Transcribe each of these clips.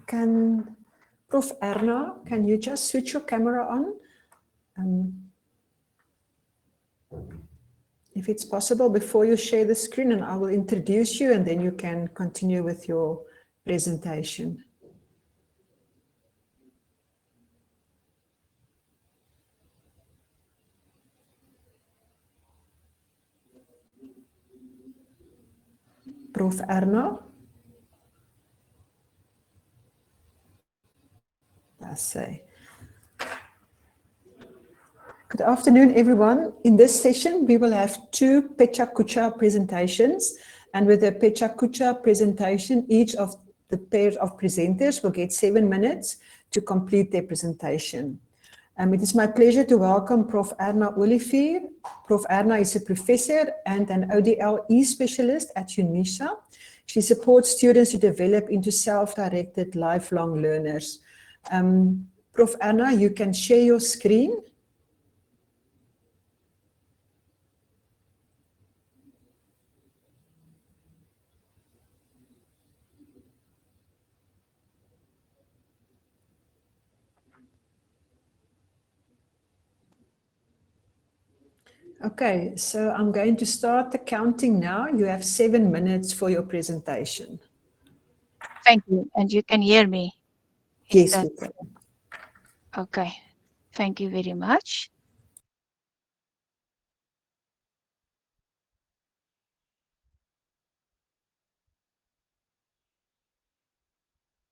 Can Prof. Erna, can you just switch your camera on? If it's possible, before you share the screen, and I will introduce you, and then you can continue with your presentation. Prof. Erna? Let's say. Good afternoon, everyone. In this session, we will have two Pecha Kucha presentations. And with the Pecha Kucha presentation, each of the pair of presenters will get 7 minutes to complete their presentation. It is my pleasure to welcome Prof. Erna Olivier. Prof. Erna is a professor and an ODL-E specialist at UNISA. She supports students to develop into self-directed lifelong learners. Prof. Erna, you can share your screen. Okay, so I'm going to start the counting now. You have 7 minutes for your presentation. Thank you. And you can hear me? Yes, we can. Okay. Thank you very much.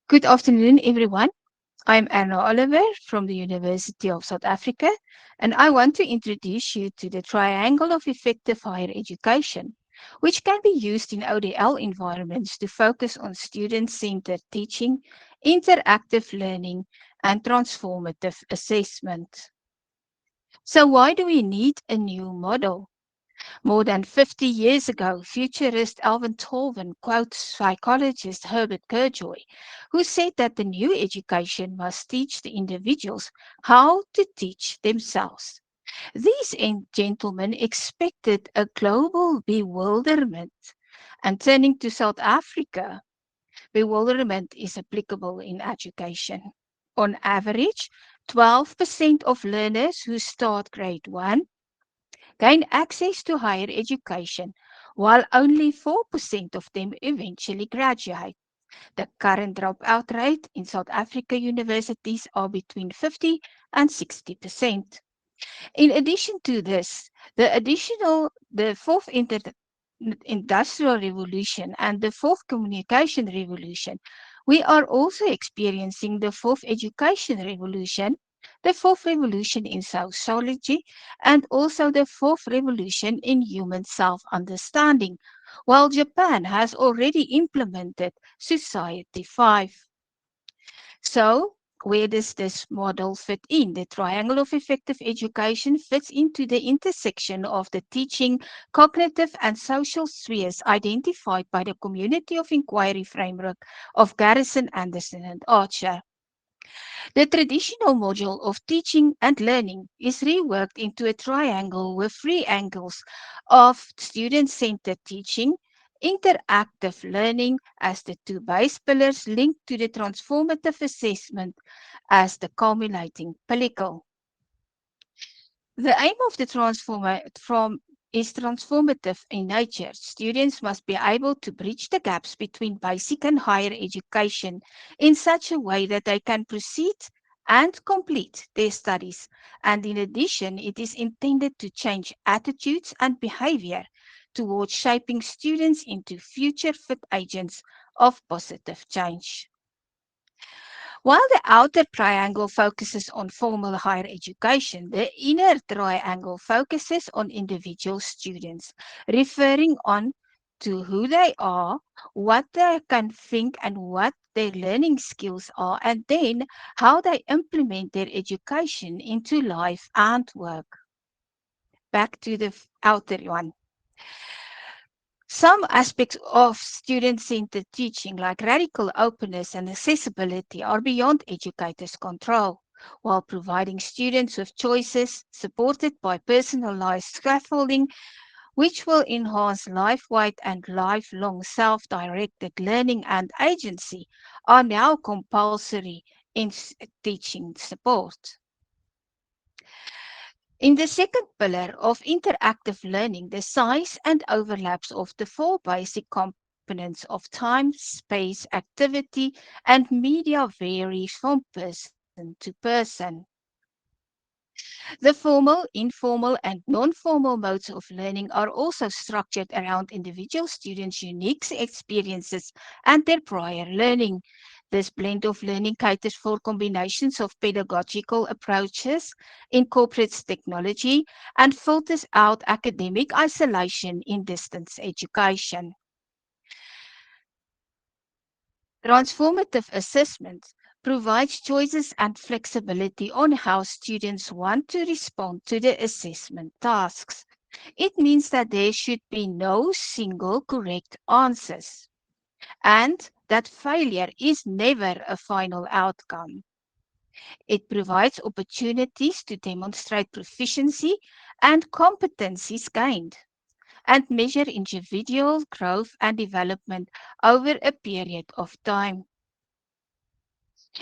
Good afternoon, everyone. I'm Erna Oliver from the University of South Africa, and I want to introduce you to the triangle of effective higher education, which can be used in ODL environments to focus on student-centered teaching, interactive learning, and transformative assessment. So why do we need a new model? More than 50 years ago, futurist Alvin Tolvin quotes psychologist Herbert Kerjoy, who said that the new education must teach the individuals how to teach themselves. These gentlemen expected a global bewilderment. And turning to South Africa, bewilderment is applicable in education. On average, 12% of learners who start grade 1 gain access to higher education, while only 4% of them eventually graduate. The current dropout rate in South Africa universities are between 50 and 60%. In addition to this, the fourth industrial revolution and the fourth communication revolution, we are also experiencing the fourth education revolution, the fourth revolution in sociology, and also the fourth revolution in human self-understanding, while Japan has already implemented Society 5. So, where does this model fit in? The triangle of effective education fits into the intersection of the teaching, cognitive, and social spheres identified by the community of inquiry framework of Garrison, Anderson, and Archer. The traditional module of teaching and learning is reworked into a triangle with 3 angles of student-centered teaching, interactive learning as the 2 base pillars linked to the transformative assessment as the culminating pinnacle. The aim of the is transformative in nature. Students must be able to bridge the gaps between basic and higher education in such a way that they can proceed and complete their studies. And in addition, it is intended to change attitudes and behavior towards shaping students into future fit agents of positive change. While the outer triangle focuses on formal higher education, the inner triangle focuses on individual students, referring on to who they are, what they can think and what their learning skills are, and then how they implement their education into life and work. Back to the outer one. Some aspects of student-centered teaching, like radical openness and accessibility, are beyond educators' control, while providing students with choices supported by personalized scaffolding which will enhance life-wide and lifelong self-directed learning and agency, are now compulsory in teaching support. In the second pillar of interactive learning, the size and overlaps of the four basic components of time, space, activity, and media varies from person to person. The formal, informal, and non-formal modes of learning are also structured around individual students' unique experiences and their prior learning. This blend of learning caters for combinations of pedagogical approaches, incorporates technology, and filters out academic isolation in distance education. Transformative assessment provides choices and flexibility on how students want to respond to the assessment tasks. It means that there should be no single correct answers and that failure is never a final outcome. It provides opportunities to demonstrate proficiency and competencies gained and measure individual growth and development over a period of time.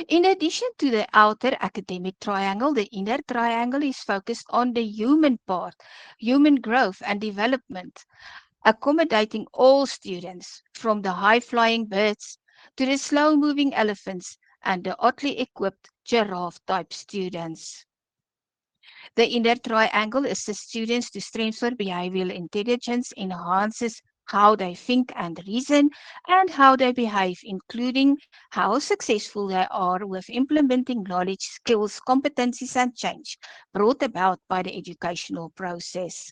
In addition to the outer academic triangle, the inner triangle is focused on the human part, human growth and development, accommodating all students, from the high-flying birds to the slow-moving elephants and the oddly equipped giraffe-type students. The inner triangle assists students to strengthen behavioral intelligence, enhances how they think and reason, and how they behave, including how successful they are with implementing knowledge, skills, competencies, and change brought about by the educational process.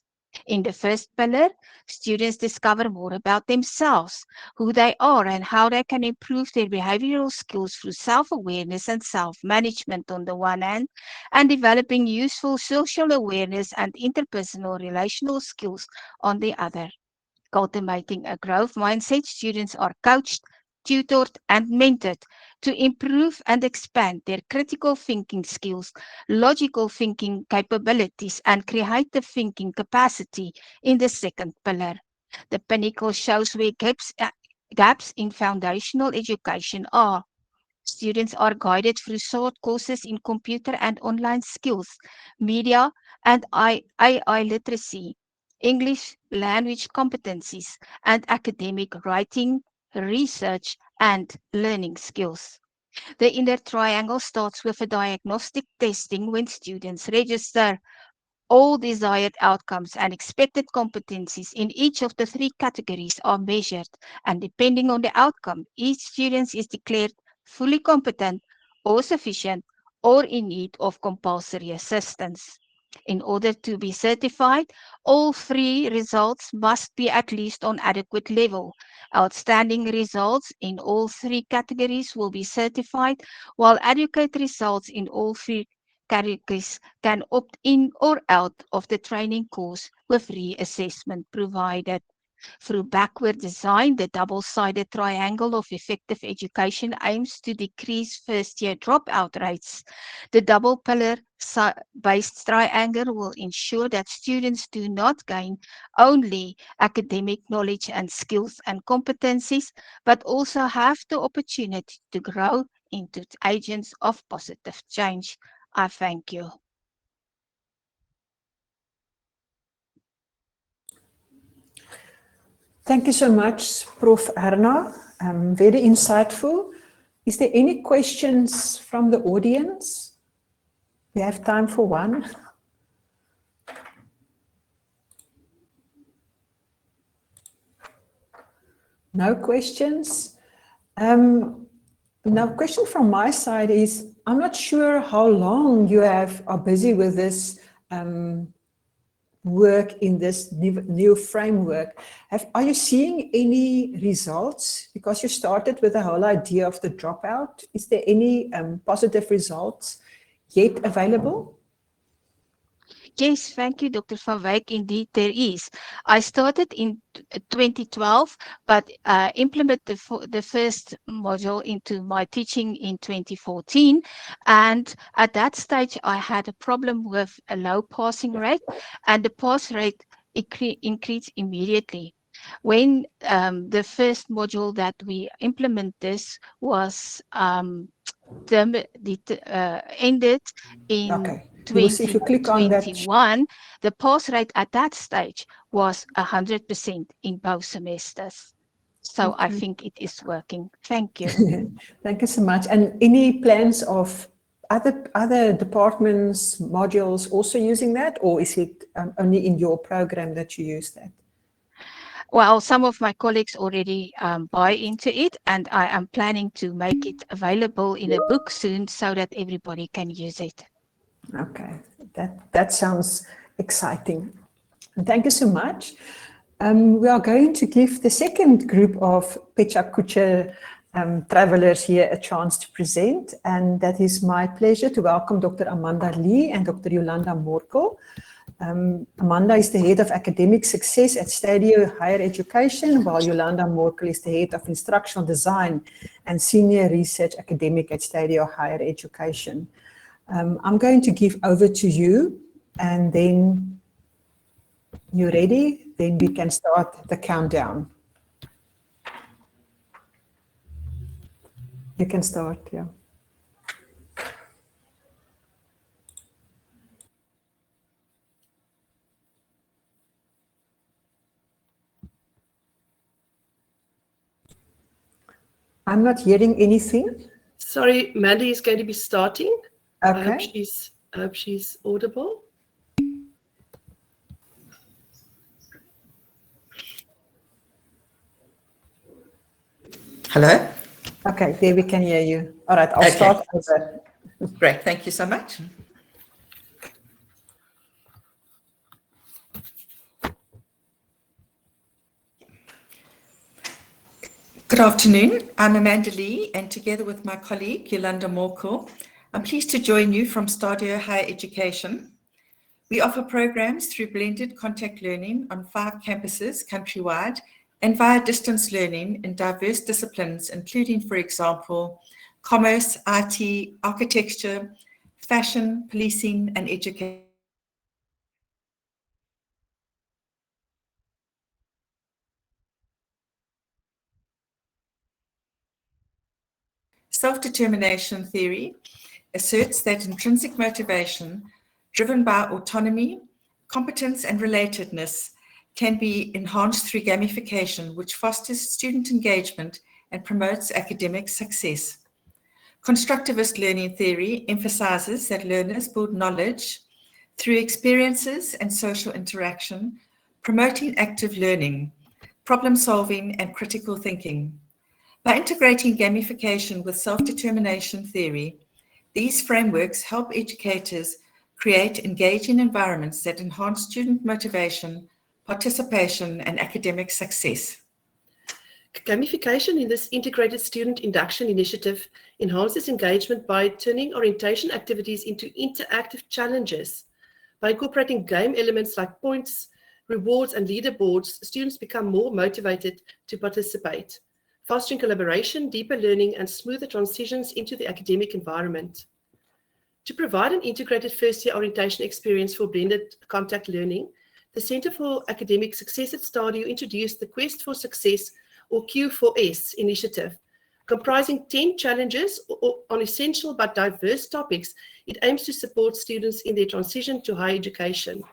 In the first pillar, students discover more about themselves, who they are, and how they can improve their behavioral skills through self awareness and self management on the one hand, and developing useful social awareness and interpersonal relational skills on the other. Cultivating a growth mindset, students are coached, tutored, and mentored to improve and expand their critical thinking skills, logical thinking capabilities, and creative thinking capacity in the second pillar. The pinnacle shows where gaps in foundational education are. Students are guided through short courses in computer and online skills, media and AI literacy, English language competencies, and academic writing, research, and learning skills. The inner triangle starts with a diagnostic testing when students register. All desired outcomes and expected competencies in each of the three categories are measured, and depending on the outcome, each student is declared fully competent or sufficient or in need of compulsory assistance. In order to be certified, all three results must be at least on adequate level. Outstanding results in all three categories will be certified, while adequate results in all three categories can opt in or out of the training course with reassessment provided. Through backward design, the double-sided triangle of effective education aims to decrease first-year dropout rates. The double pillar based triangle will ensure that students do not gain only academic knowledge and skills and competencies, but also have the opportunity to grow into agents of positive change. I thank you. Thank you so much, Prof. Erna. Very insightful. Is there any questions from the audience? We have time for one. No questions? Now, question from my side is, I'm not sure how long you are busy with this work in this new framework. Are you seeing any results? Because you started with the whole idea of the dropout. Is there any positive results yet available? Yes, thank you, Dr. Van Wyk. Indeed, there is. I started in 2012, but implemented the first module into my teaching in 2014. And at that stage, I had a problem with a low passing rate, and the pass rate increase immediately. When the first module that we implement this was ended in Okay. You will see if you click on that. 2021, the pass rate at that stage was 100% in both semesters. So I Okay. think it is working. Thank you. Thank you so much. And any plans of other departments, modules also using that, or is it only in your program that you use that? Well, some of my colleagues already buy into it, and I am planning to make it available in a book soon so that everybody can use it. Okay, that sounds exciting. Thank you so much. We are going to give the second group of Pecha Kucha travelers here a chance to present, and that is my pleasure to welcome Dr. Amanda Lee and Dr. Yolanda Morkel. Amanda is the head of academic success at Stadio Higher Education, while Yolanda Morkel is the head of instructional design and senior research academic at Stadio Higher Education. I'm going to give over to you, and then you ready? Then we can start the countdown. You can start, yeah. I'm not hearing anything. Sorry, Mandy is going to be starting. Okay. I hope she's audible. Hello? Okay, there we can hear you. All right, I'll start over. Great, thank you so much. Good afternoon, I'm Amanda Lee, and together with my colleague Yolanda Morkel, I'm pleased to join you from Stadio Higher Education. We offer programs through blended contact learning on 5 campuses countrywide and via distance learning in diverse disciplines, including, for example, commerce, IT, architecture, fashion, policing, and education. Self-determination theory asserts that intrinsic motivation, driven by autonomy, competence, and relatedness, can be enhanced through gamification, which fosters student engagement and promotes academic success. Constructivist learning theory emphasizes that learners build knowledge through experiences and social interaction, promoting active learning, problem solving, and critical thinking. By integrating gamification with self-determination theory, these frameworks help educators create engaging environments that enhance student motivation, participation, and academic success. Gamification in this integrated student induction initiative enhances engagement by turning orientation activities into interactive challenges. By incorporating game elements like points, rewards, and leaderboards, students become more motivated to participate, fostering collaboration, deeper learning, and smoother transitions into the academic environment. To provide an integrated first-year orientation experience for blended contact learning, the Centre for Academic Success at Stadio introduced the Quest for Success, or Q4S, initiative. Comprising 10 challenges on essential but diverse topics, it aims to support students in their transition to higher education.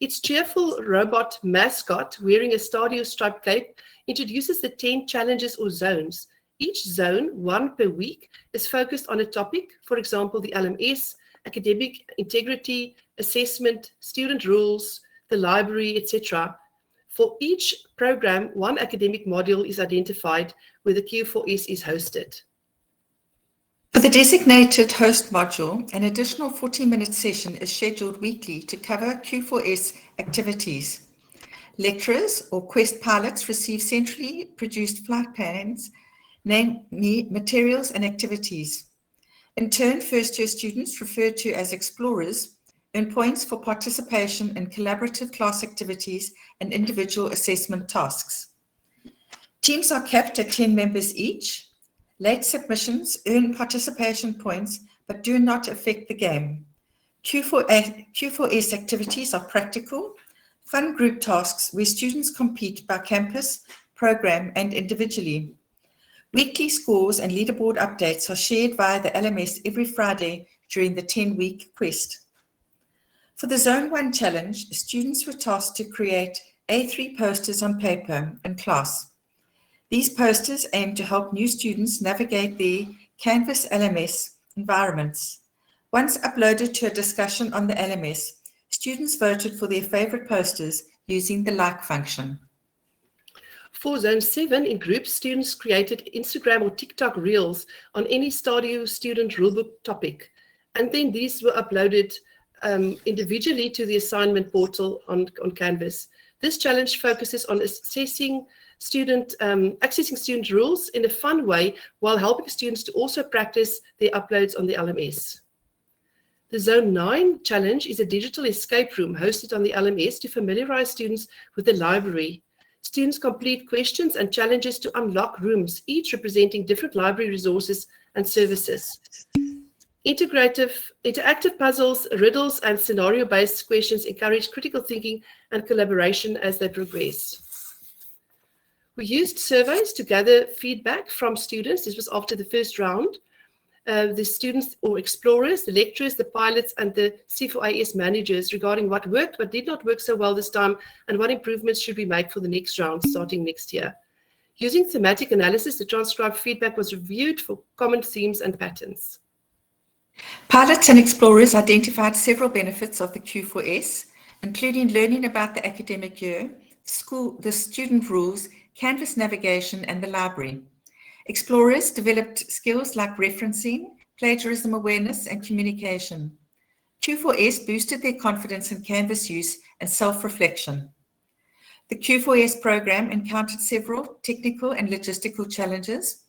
Its cheerful robot mascot, wearing a Stadio striped cape, introduces the 10 challenges or zones. Each zone, 1 per week, is focused on a topic, for example, the LMS, academic integrity, assessment, student rules, the library, etc. For each program, 1 academic module is identified where the Q4S is hosted. For the designated host module, an additional 40-minute session is scheduled weekly to cover Q4S activities. Lecturers or Quest pilots receive centrally produced flight plans, namely materials and activities. In turn, first-year students, referred to as explorers, earn points for participation in collaborative class activities and individual assessment tasks. Teams are capped at 10 members each. Late submissions earn participation points but do not affect the game. Q4S activities are practical, fun group tasks where students compete by campus, program, and individually. Weekly scores and leaderboard updates are shared via the LMS every Friday during the 10-week quest. For the Zone 1 challenge, students were tasked to create A3 posters on paper in class. These posters aim to help new students navigate the Canvas LMS environments. Once uploaded to a discussion on the LMS, students voted for their favorite posters using the like function. For Zone 7, in groups, students created Instagram or TikTok reels on any Stadio student rulebook topic, and then these were uploaded individually to the assignment portal on Canvas. This challenge focuses on accessing student rules in a fun way while helping students to also practice their uploads on the LMS. The Zone 9 challenge is a digital escape room hosted on the LMS to familiarize students with the library. Students complete questions and challenges to unlock rooms, each representing different library resources and services. Interactive puzzles, riddles, and scenario-based questions encourage critical thinking and collaboration as they progress. We used surveys to gather feedback from students. This was after the first round. The students or explorers, the lecturers, the pilots, and the C4AS managers regarding what worked, what did not work so well this time, and what improvements should we make for the next round starting next year. Using thematic analysis, the transcribed feedback was reviewed for common themes and patterns. Pilots and explorers identified several benefits of the Q4S, including learning about the academic year, the student rules, Canvas navigation, and the library. Explorers developed skills like referencing, plagiarism awareness, and communication. Q4S boosted their confidence in Canvas use and self-reflection. The Q4S program encountered several technical and logistical challenges.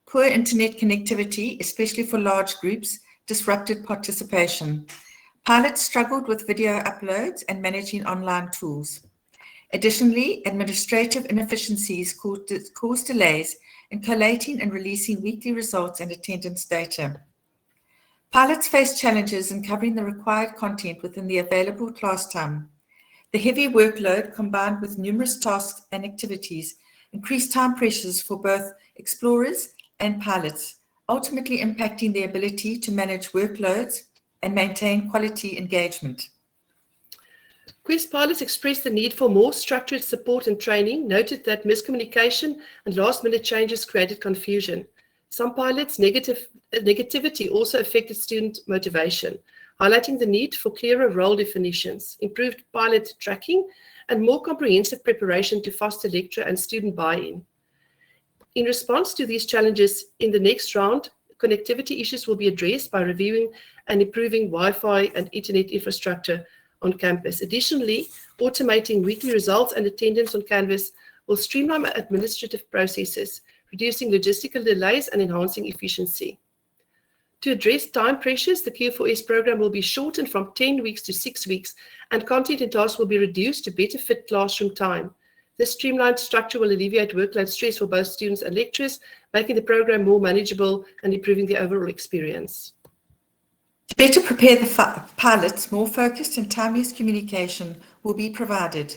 Poor internet connectivity, especially for large groups, disrupted participation. Pilots struggled with video uploads and managing online tools. Additionally, administrative inefficiencies caused delays in collating and releasing weekly results and attendance data. Pilots faced challenges in covering the required content within the available class time. The heavy workload combined with numerous tasks and activities increased time pressures for both explorers and pilots, ultimately impacting their ability to manage workloads and maintain quality engagement. Quest pilots expressed the need for more structured support and training, noted that miscommunication and last-minute changes created confusion. Some pilots' negativity also affected student motivation, highlighting the need for clearer role definitions, improved pilot tracking, and more comprehensive preparation to foster lecturer and student buy-in. In response to these challenges, in the next round, connectivity issues will be addressed by reviewing and improving Wi-Fi and internet infrastructure on campus. Additionally, automating weekly results and attendance on Canvas will streamline administrative processes, reducing logistical delays and enhancing efficiency. To address time pressures, the Q4S program will be shortened from 10 weeks to 6 weeks, and content and tasks will be reduced to better fit classroom time. This streamlined structure will alleviate workload stress for both students and lecturers, making the program more manageable and improving the overall experience. To better prepare the pilots, more focused and timeous communication will be provided.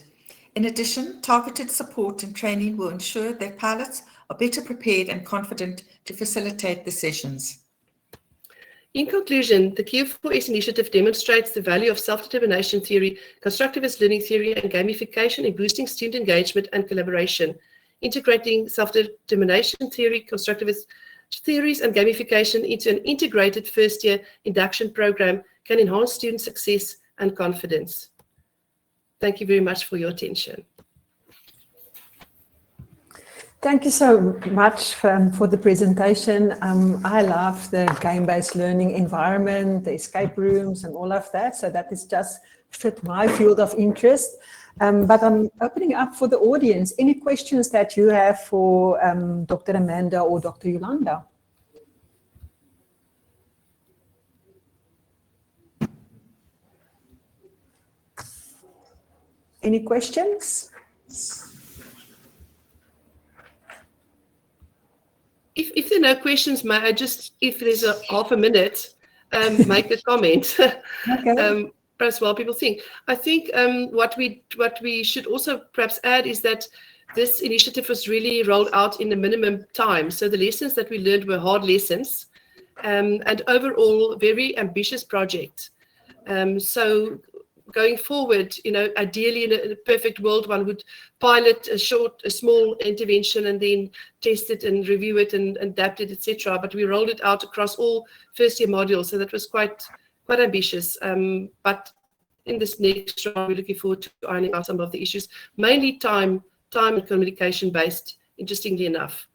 In addition, targeted support and training will ensure that pilots are better prepared and confident to facilitate the sessions. In conclusion, the Q4S initiative demonstrates the value of self-determination theory, constructivist learning theory, and gamification in boosting student engagement and collaboration. Integrating self-determination theory, constructivist theories, and gamification into an integrated first-year induction program can enhance student success and confidence. Thank you very much for your attention. Thank you so much for the presentation. I love the game-based learning environment, the escape rooms and all of that. So that is just fit my field of interest. But I'm opening up for the audience. Any questions that you have for Dr. Amanda or Dr. Yolanda? Any questions? If there are no questions, may I just, if there's a half a minute, make a comment. Okay. perhaps while people think. I think what we should also perhaps add is that this initiative was really rolled out in a minimum time. So the lessons that we learned were hard lessons, and overall very ambitious project. So going forward, ideally in a perfect world, one would pilot a small intervention and then test it and review it and adapt it, etc. But we rolled it out across all first-year modules, so that was quite ambitious. But in this next round, we're looking forward to ironing out some of the issues, mainly time and communication based, interestingly enough.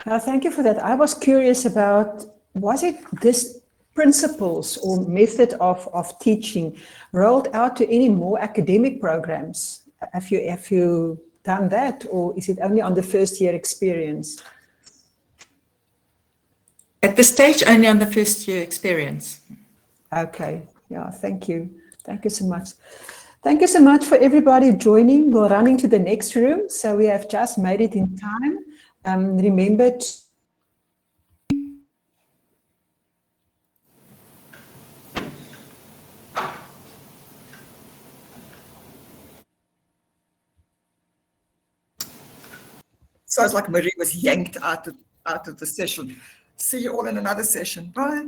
Thank you for that. I was curious about, was it this principles or method of teaching rolled out to any more academic programs? Have you done that, or is it only on the first year experience? At this stage, only on the first year experience. Okay, yeah, thank you. Thank you so much. Thank you so much for everybody joining. We're running to the next room, so we have just made it in time. Remember to Sounds like Marie was yanked out of the session. See you all in another session. Bye.